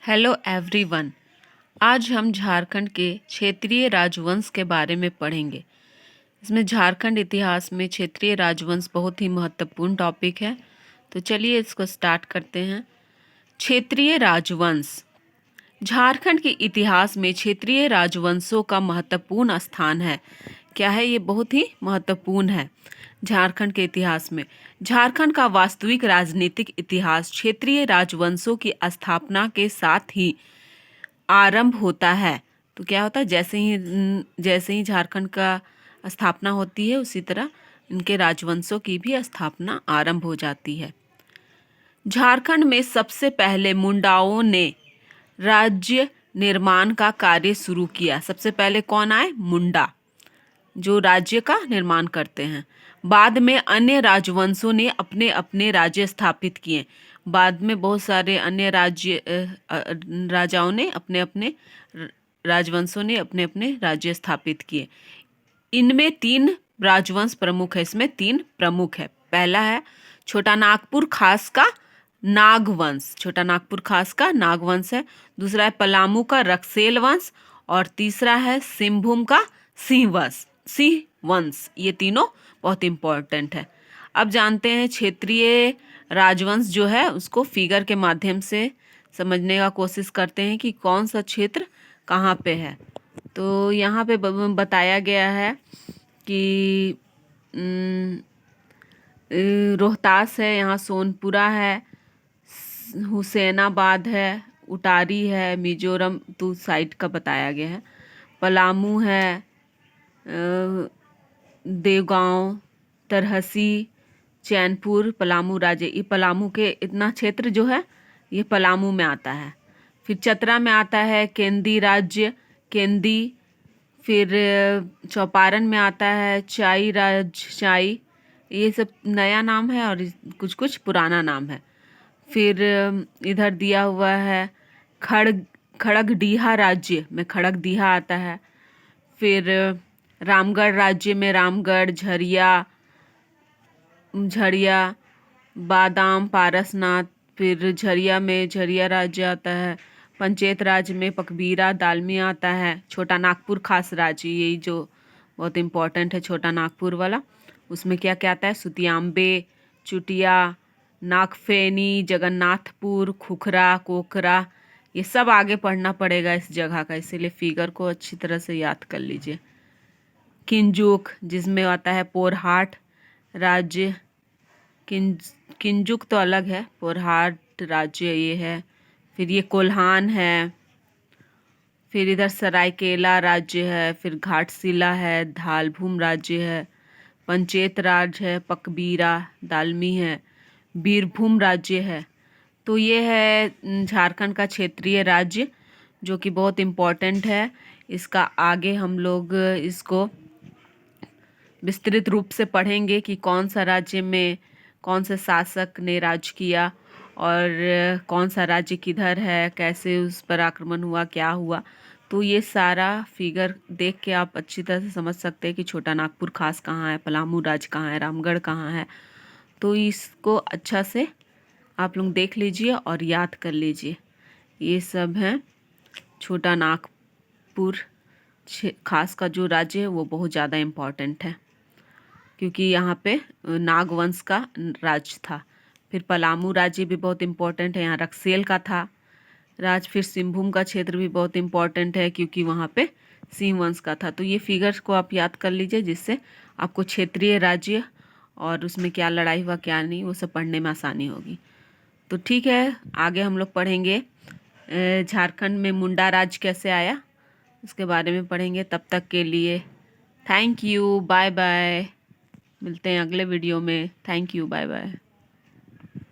Hello everyone. आज हम झारखंड के क्षेत्रीय राजवंश के बारे में पढ़ेंगे। इसमें झारखंड इतिहास में क्षेत्रीय राजवंश बहुत ही महत्वपूर्ण टॉपिक है। तो चलिए इसको स्टार्ट करते हैं। क्षेत्रीय राजवंश। झारखंड के इतिहास में क्षेत्रीय राजवंशों का महत्वपूर्ण स्थान है। क्या है ये? बहुत ही महत्वपूर्ण है। झारखंड के इतिहास में झारखंड का वास्तविक राजनीतिक इतिहास क्षेत्रीय राजवंशों की स्थापना के साथ ही आरंभ होता है। तो क्या होता है, जैसे ही झारखंड का स्थापना होती है उसी तरह इनके राजवंशों की भी स्थापना आरंभ हो जाती है। झारखंड में सबसे पहले मुंडाओं ने राज्य निर्माण का कार्य शुरू किया। सबसे पहले कौन आए? मुंडा, जो राज्य का निर्माण करते हैं। बाद में अन्य राजवंशों ने अपने अपने राज्य स्थापित किए। बाद में बहुत सारे अन्य राजाओं ने अपने अपने राजवंशों ने अपने अपने राज्य स्थापित किए। इनमें 3 राजवंश प्रमुख है। इसमें 3 प्रमुख है। पहला है छोटा नागपुर खास का नागवंश। छोटा नागपुर खास का नागवंश है। दूसरा है पलामू का रक्सेल वंश और तीसरा है सिंहभूम का सिंह वंश। ये तीनों बहुत इंपॉर्टेंट है। अब जानते हैं क्षेत्रीय राजवंश जो है उसको फिगर के माध्यम से समझने का कोशिश करते हैं कि कौन सा क्षेत्र कहाँ पे है। तो यहाँ पे बताया गया है कि रोहतास है, यहाँ सोनपुरा है, हुसैनाबाद है, उटारी है, मिजोरम तो साइड का बताया गया है, पलामू है, देवगांव, तरहसी, चैनपुर, पलामू राज्य। ये पलामू के इतना क्षेत्र जो है ये पलामू में आता है। फिर चतरा में आता है केंदी राज्य, केंदी। फिर चौपारण में आता है चाई चाई। ये सब नया नाम है और कुछ कुछ पुराना नाम है। फिर इधर दिया हुआ है खड़गडीहा राज्य में खड़गडीहा आता है। फिर रामगढ़ राज्य में रामगढ़, झरिया, बादाम, पारसनाथ। फिर झरिया में झरिया राज्य आता है। पंचायत राज में पकबीरा, दालमी आता है। छोटा नागपुर खास राज्य, यही जो बहुत इम्पोर्टेंट है छोटा नागपुर वाला, उसमें क्या क्या आता है? सुतियाम्बे, चुटिया, नागफेनी, जगन्नाथपुर, खुखरा, कोकरा। ये सब आगे पढ़ना पड़ेगा इस जगह का, इसीलिए फिगर को अच्छी तरह से याद कर लीजिए। किंजुक, जिसमें आता है पोरहाट राज्य। किंजुक तो अलग है, पोरहाट राज्य ये है। फिर ये कोल्हान है। फिर इधर सरायकेला राज्य है। फिर घाटशिला है, धालभूम राज्य है, पंचायत राज है, पकबीरा, दालमी है, बीरभूम राज्य है। तो ये है झारखंड का क्षेत्रीय राज्य जो कि बहुत इम्पोर्टेंट है। इसका आगे हम लोग इसको विस्तृत रूप से पढ़ेंगे कि कौन सा राज्य में कौन से शासक ने राज किया और कौन सा राज्य किधर है, कैसे उस पर आक्रमण हुआ, क्या हुआ। तो ये सारा फिगर देख के आप अच्छी तरह से समझ सकते हैं कि छोटा नागपुर खास कहाँ है, पलामू राज कहाँ है, रामगढ़ कहाँ है। तो इसको अच्छा से आप लोग देख लीजिए और याद कर लीजिए। ये सब है छोटा नागपुर खास का जो राज्य है वो बहुत ज़्यादा इम्पॉर्टेंट है क्योंकि यहाँ पे नागवंश का राज था। फिर पलामू राज्य भी बहुत इम्पोर्टेंट है, यहाँ रक्सेल का था राज। फिर सिंहभूम का क्षेत्र भी बहुत इम्पोर्टेंट है क्योंकि वहाँ पे सिंह वंश का था। तो ये फिगर्स को आप याद कर लीजिए जिससे आपको क्षेत्रीय राज्य और उसमें क्या लड़ाई हुआ क्या नहीं वो सब पढ़ने में आसानी होगी। तो ठीक है, आगे हम लोग पढ़ेंगे झारखंड में मुंडा राज कैसे आया, उसके बारे में पढ़ेंगे। तब तक के लिए थैंक यू, बाय बाय। मिलते हैं अगले वीडियो में। Thank you, bye bye.